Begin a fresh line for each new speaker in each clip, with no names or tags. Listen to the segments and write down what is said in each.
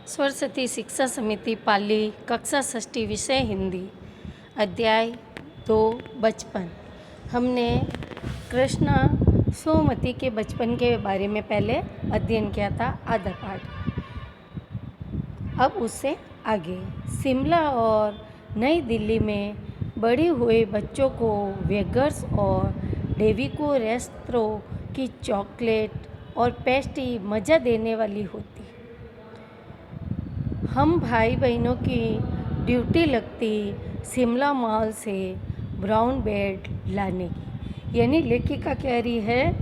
सरस्वती शिक्षा समिति पाली कक्षा षष्ठी विषय हिंदी अध्याय 2 बचपन। हमने कृष्णा सोमवती के बचपन के बारे में पहले अध्ययन किया था आधा पाठ। अब उससे आगे शिमला और नई दिल्ली में बड़े हुए बच्चों को वेगर्स और डेविको रेस्ट्रो की चॉकलेट और पेस्ट्री मज़ा देने वाली होती। हम भाई बहनों की ड्यूटी लगती शिमला मॉल से ब्राउन ब्रेड लाने की। यानी लेखिका कह रही है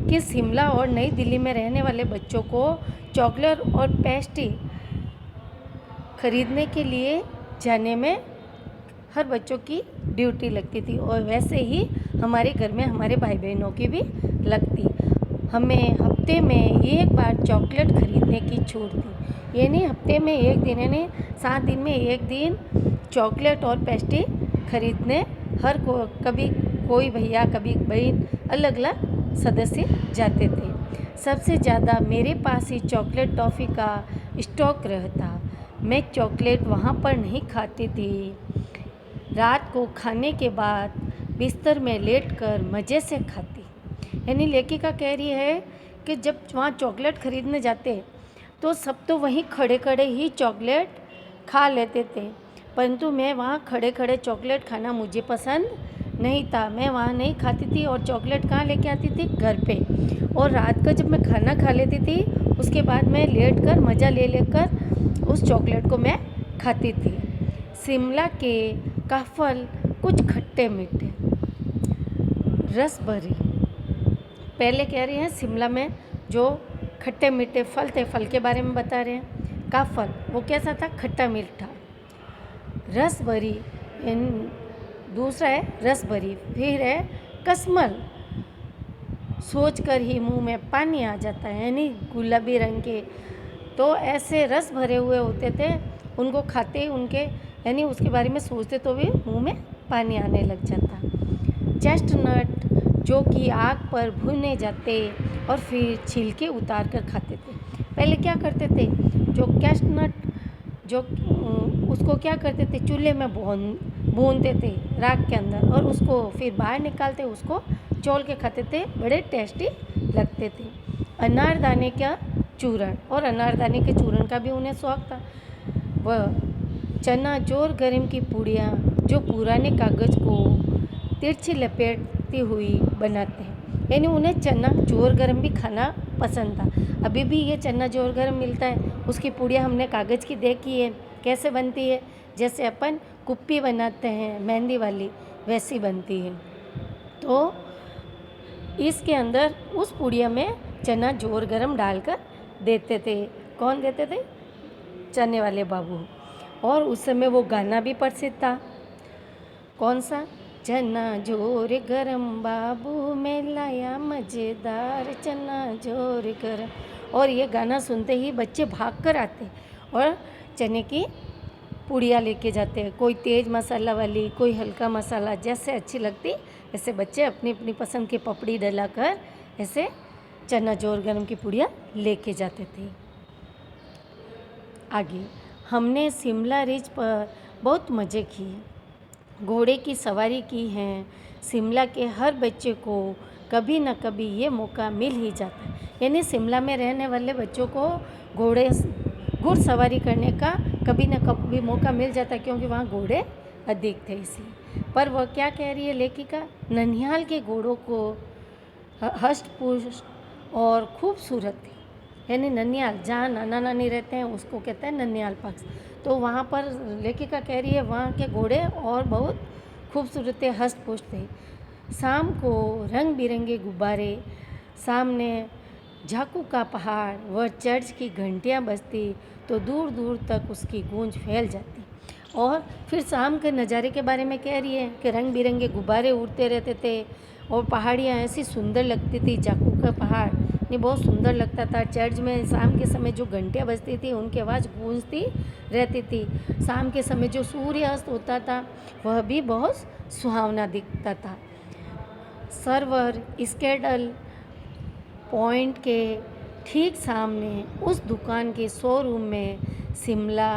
कि शिमला और नई दिल्ली में रहने वाले बच्चों को चॉकलेट और पेस्ट्री खरीदने के लिए जाने में हर बच्चों की ड्यूटी लगती थी और वैसे ही हमारे घर में हमारे भाई बहनों की भी लगती। हमें हफ्ते में एक बार चॉकलेट खरीदने की छूट थी। यानी हफ्ते में एक दिन, यानी 7 दिन में एक दिन चॉकलेट और पेस्ट्री खरीदने कभी कोई भैया कभी बहन अलग अलग सदस्य जाते थे। सबसे ज़्यादा मेरे पास ही चॉकलेट टॉफ़ी का स्टॉक रहता। मैं चॉकलेट वहाँ पर नहीं खाती थी। रात को खाने के बाद बिस्तर में लेटकर मज़े से खाती। यानी लेखिका कह रही है कि जब वहाँ चॉकलेट खरीदने जाते तो सब तो वहीं खड़े खड़े ही चॉकलेट खा लेते थे, परंतु मैं वहाँ खड़े खड़े चॉकलेट खाना मुझे पसंद नहीं था। मैं वहाँ नहीं खाती थी और चॉकलेट कहाँ लेके आती थी? घर पे। और रात का जब मैं खाना खा लेती थी उसके बाद मैं लेट कर मज़ा ले लेकर उस चॉकलेट को मैं खाती थी। शिमला के काफल कुछ खट्टे मीठे रस भरी। पहले कह रही हैं शिमला में जो खट्टे मीठे फल थे, फल के बारे में बता रहे हैं। काफल वो कैसा था? खट्टा मीठा। रस भरी, दूसरा है रस भरी। फिर है कसमल, सोच कर ही मुंह में पानी आ जाता है। यानी गुलाबी रंग के तो ऐसे रस भरे हुए होते थे, उनको खाते ही उनके यानी उसके बारे में सोचते तो भी मुंह में पानी आने लग जाता। चेस्टनट जो कि आग पर भुने जाते और फिर छिलके उतार कर खाते थे। पहले क्या करते थे? जो चेस्टनट जो उसको क्या करते थे? चूल्हे में भूनते थे राख के अंदर और उसको फिर बाहर निकालते, उसको चौल के खाते थे। बड़े टेस्टी लगते थे। अनारदाने का चूरण, और अनारदाने के चूरण का भी उन्हें शौक था। वह चना जोर गरम की पूड़ियाँ जो पुराने कागज़ को तिरछी लपेटती हुई बनाते हैं। यानी उन्हें चना जोर गरम भी खाना पसंद था। अभी भी ये चना जोर गरम मिलता है, उसकी पूड़ियाँ हमने कागज़ की देखी है। कैसे बनती है? जैसे अपन कुप्पी बनाते हैं मेहंदी वाली, वैसी बनती है। तो इसके अंदर उस पूड़िया में चना जोर गरम डालकर देते थे। कौन देते थे? चने वाले बाबू। और उस समय वो गाना भी प्रसिद्ध था। कौन सा? चना जोर गरम बाबू में लाया मज़ेदार चना जोर गरम। और ये गाना सुनते ही बच्चे भाग कर आते और चने की पूड़ियाँ लेके जाते हैं। कोई तेज़ मसाला वाली, कोई हल्का मसाला, जैसे अच्छी लगती ऐसे बच्चे अपनी अपनी पसंद की पपड़ी डलाकर ऐसे चना जोर गरम की पूड़ियाँ लेके जाते थे। आगे हमने शिमला रिज पर बहुत मज़े किए। घोड़े की सवारी की है। शिमला के हर बच्चे को कभी न कभी ये मौका मिल ही जाता है। यानी शिमला में रहने वाले बच्चों को घुड़सवारी करने का कभी न कभी मौका मिल जाता है, क्योंकि वहाँ घोड़े अधिक थे इसलिए। पर वह क्या कह रही है लेखिका? ननिहाल के घोड़ों को हष्ट-पुष्ट और खूबसूरत थी। यानी ननिहाल जहाँ नाना नानी रहते हैं उसको कहते हैं ननिहाल पक्ष। तो वहाँ पर लेखिका कह रही है वहाँ के घोड़े और बहुत खूबसूरत थे, हष्ट पुष्ट थे। शाम को रंग बिरंगे गुब्बारे, सामने झाकू का पहाड़ व चर्च की घंटियाँ बजती तो दूर दूर तक उसकी गूंज फैल जाती। और फिर शाम के नज़ारे के बारे में कह रही है कि रंग बिरंगे गुब्बारे उड़ते रहते थे और पहाड़ियाँ ऐसी सुंदर लगती थी। झाकू का पहाड़ ये बहुत सुंदर लगता था। चर्च में शाम के समय जो घंटियाँ बजती थी उनकी आवाज़ गूंजती रहती थी। शाम के समय जो सूर्यास्त होता था वह भी बहुत सुहावना दिखता था। सर्वर स्केडल पॉइंट के ठीक सामने उस दुकान के शोरूम में शिमला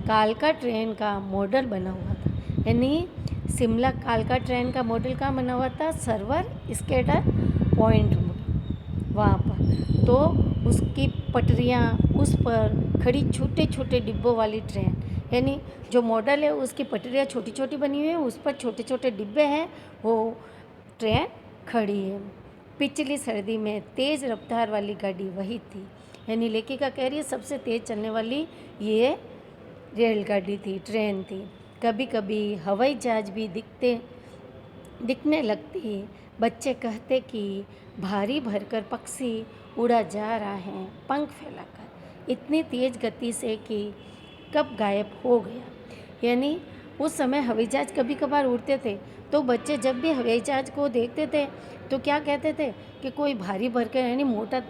कालका ट्रेन का मॉडल बना हुआ था। यानी शिमला कालका ट्रेन का मॉडल कहाँ बना हुआ था? सर्वर स्केटर पॉइंट वहाँ पर। तो उसकी पटरियाँ, उस पर खड़ी छोटे छोटे डिब्बों वाली ट्रेन, यानी जो मॉडल है उसकी पटरियाँ छोटी छोटी बनी हुई है, उस पर छोटे छोटे डिब्बे हैं, वो ट्रेन खड़ी है। पिछली सर्दी में तेज़ रफ्तार वाली गाड़ी वही थी। यानी लेखिका कह रही है सबसे तेज़ चलने वाली ये रेलगाड़ी थी, ट्रेन थी। कभी कभी हवाई जहाज भी दिखने लगती। बच्चे कहते कि भारी भरकर पक्षी उड़ा जा रहा है पंख फैलाकर इतनी तेज़ गति से कि कब गायब हो गया। यानी उस समय हवाई जहाज कभी कभार उड़ते थे, तो बच्चे जब भी हवाई जहाज को देखते थे तो क्या कहते थे कि कोई भारी भरकर यानी मोटा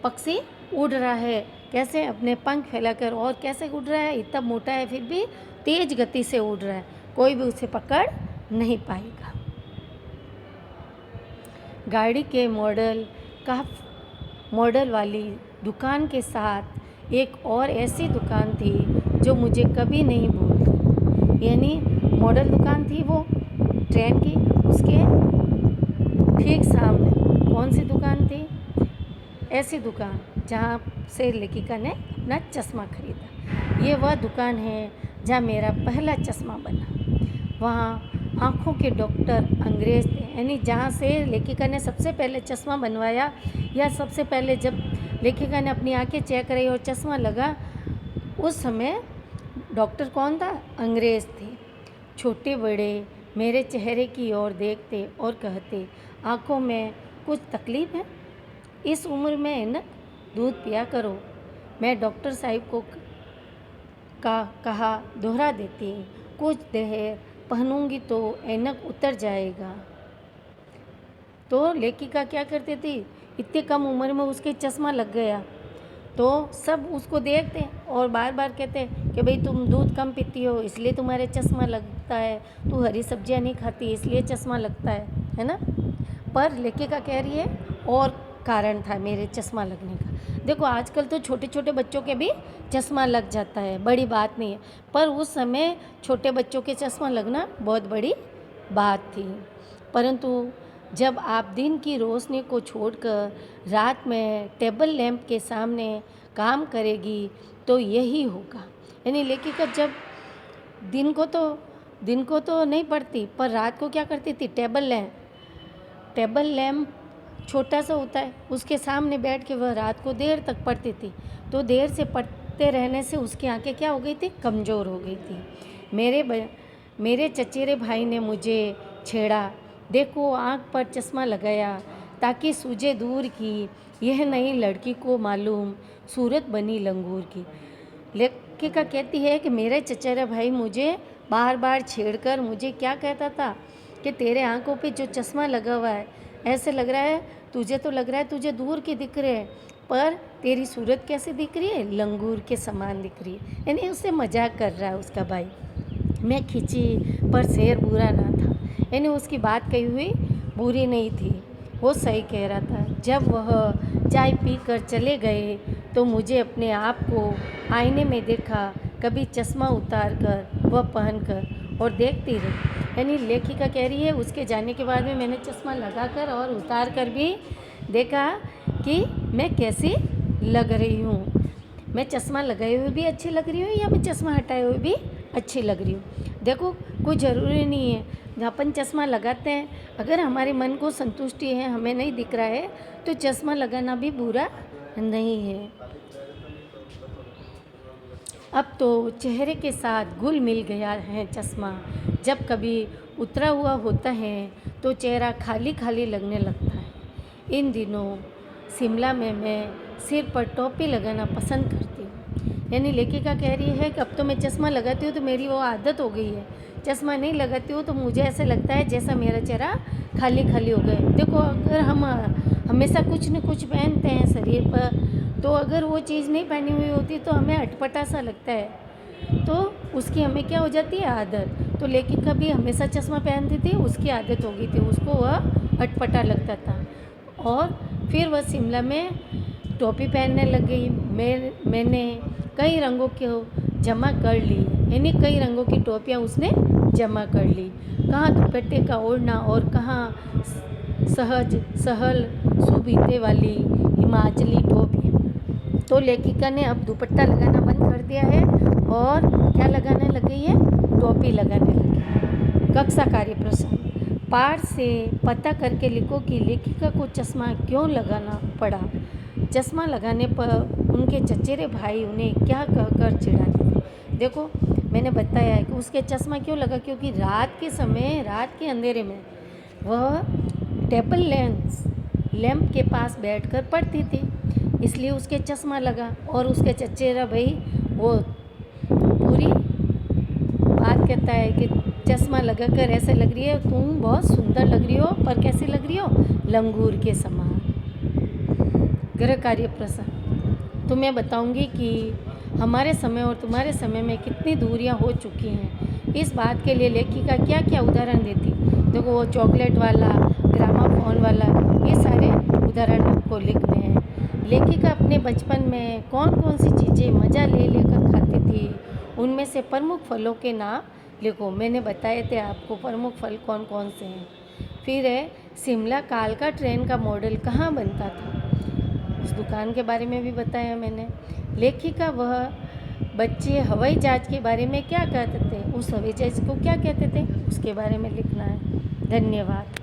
पक्षी उड़ रहा है, कैसे अपने पंख फैलाकर, और कैसे उड़ रहा है, इतना मोटा है फिर भी तेज़ गति से उड़ रहा है, कोई भी उसे पकड़ नहीं पाएगा। गाड़ी के मॉडल वाली दुकान के साथ एक और ऐसी दुकान थी जो मुझे कभी नहीं भूलती। यानी मॉडल दुकान थी वो ट्रेन की, उसके ठीक सामने कौन सी दुकान थी? ऐसी दुकान जहाँ से लेखिका ने अपना चश्मा खरीदा। ये वह दुकान है जहाँ मेरा पहला चश्मा बना। वहाँ आँखों के डॉक्टर अंग्रेज़ थे। यानी जहाँ से लेखिका ने सबसे पहले चश्मा बनवाया, या सबसे पहले जब लेखिका ने अपनी आंखें चेक कराई और चश्मा लगा, उस समय डॉक्टर कौन था? अंग्रेज़ थे। छोटे बड़े मेरे चेहरे की ओर देखते और कहते, आँखों में कुछ तकलीफ़ है? इस उम्र में ऐनक दूध पिया करो। मैं डॉक्टर साहब को कहा दोहरा देती, कुछ देर पहनूंगी तो ऐनक उतर जाएगा। तो लेखिका क्या करती थी, इतने कम उम्र में उसके चश्मा लग गया, तो सब उसको देखते और बार बार कहते कि भाई तुम दूध कम पीती हो इसलिए तुम्हारे चश्मा लगता है, तू हरी सब्जियां नहीं खाती इसलिए चश्मा लगता है ना। पर लेखिका कह रही है और कारण था मेरे चश्मा लगने का। देखो आजकल तो छोटे छोटे बच्चों के भी चश्मा लग जाता है, बड़ी बात नहीं है, पर उस समय छोटे बच्चों के चश्मा लगना बहुत बड़ी बात थी। परंतु जब आप दिन की रोशनी को छोड़कर रात में टेबल लैंप के सामने काम करेगी तो यही होगा। यानी लेखिका जब दिन को तो नहीं पढ़ती, पर रात को क्या करती थी, टेबल लैंप छोटा सा होता है, उसके सामने बैठ के वह रात को देर तक पढ़ती थी। तो देर से पढ़ते रहने से उसकी आंखें क्या हो गई थी, कमज़ोर हो गई थी। मेरे चचेरे भाई ने मुझे छेड़ा, देखो आँख पर चश्मा लगाया ताकि सूझे दूर की यह नई लड़की को मालूम सूरत बनी लंगूर की। लेखिका कहती है कि मेरे चचेरा भाई मुझे बार बार छेड़कर मुझे क्या कहता था कि तेरे आँखों पे जो चश्मा लगा हुआ है ऐसे लग रहा है, तुझे तो लग रहा है तुझे दूर के दिख रहे हैं, पर तेरी सूरत कैसे दिख रही है, लंगूर के समान दिख रही है। यानी उससे मजाक कर रहा है उसका भाई। मैं खिंची पर शेर बुरा ना था, यानी उसकी बात कही हुई बुरी नहीं थी, वो सही कह रहा था। जब वह चाय पीकर चले गए तो मुझे अपने आप को आईने में देखा, कभी चश्मा उतार कर वह पहन कर, और देखती रही। यानी लेखिका कह रही है उसके जाने के बाद में मैंने चश्मा लगा कर और उतार कर भी देखा कि मैं कैसी लग रही हूँ। मैं चश्मा लगाए हुए भी अच्छी लग रही हूँ या मैं चश्मा हटाए हुए भी अच्छी लग रही हूँ। देखो कोई ज़रूरी नहीं है, जहाँ अपन चश्मा लगाते हैं अगर हमारे मन को संतुष्टि है, हमें नहीं दिख रहा है, तो चश्मा लगाना भी बुरा नहीं है। अब तो चेहरे के साथ घुल मिल गया है चश्मा। जब कभी उतरा हुआ होता है तो चेहरा खाली खाली लगने लगता है। इन दिनों शिमला में मैं सिर पर टोपी लगाना पसंद करती हूँ। यानी लेखिका कह रही है कि अब तो मैं चश्मा लगाती हूँ तो मेरी वो आदत हो गई है, चश्मा नहीं लगाती हूँ तो मुझे ऐसा लगता है जैसा मेरा चेहरा खाली खाली हो गया। देखो अगर हम हमेशा कुछ न कुछ पहनते हैं शरीर पर, तो अगर वो चीज़ नहीं पहनी हुई होती तो हमें अटपटा सा लगता है, तो उसकी हमें क्या हो जाती है, आदत। तो लेखिका भी हमेशा चश्मा पहनती थी, उसकी आदत हो गई थी, उसको वह अटपटा लगता था। और फिर वह शिमला में टोपी पहनने लग गई। मैंने कई रंगों को जमा कर ली, यानी कई रंगों की टोपियाँ उसने जमा कर ली। कहाँ दुपट्टे का ओढ़ना और कहाँ सहज सहल सुबीते वाली हिमाचली टोपी। तो लेखिका ने अब दुपट्टा लगाना बंद कर दिया है और क्या लगाने लग गई है, टोपी लगाने लगी है। कक्षा कार्य प्रश्न, पाठ से पता करके लिखो कि लेखिका को चश्मा क्यों लगाना पड़ा। चश्मा लगाने पर उनके चचेरे भाई उन्हें क्या कहकर चिढ़ाते थे। देखो मैंने बताया है कि उसके चश्मा क्यों लगा, क्योंकि रात के समय, रात के अंधेरे में वह टेबल लैंप के पास बैठकर पढ़ती थी, इसलिए उसके चश्मा लगा। और उसके चचेरा भाई वो पूरी बात कहता है कि चश्मा लगाकर ऐसे लग रही है, तुम बहुत सुंदर लग रही हो, पर कैसी लग रही हो, लंगूर के समान। गृह कार्य प्रश्न, तो मैं बताऊंगी कि हमारे समय और तुम्हारे समय में कितनी दूरियां हो चुकी हैं। इस बात के लिए लेखिका क्या क्या उदाहरण देती। देखो वो चॉकलेट वाला, ग्रामाफोन वाला, ये सारे उदाहरण आपको लिखने हैं। लेखिका अपने बचपन में कौन कौन सी चीज़ें मज़ा ले लेकर खाती थी, उनमें से प्रमुख फलों के नाम लिखो। मैंने बताए थे आपको प्रमुख फल कौन कौन से हैं। फिर है शिमला कालका ट्रेन का मॉडल कहाँ बनता था, उस दुकान के बारे में भी बताया मैंने। लेखिका वह बच्चे हवाई जहाज़ के बारे में क्या कहते थे, उस हवाई जहाज़ को क्या कहते थे, उसके बारे में लिखना है। धन्यवाद।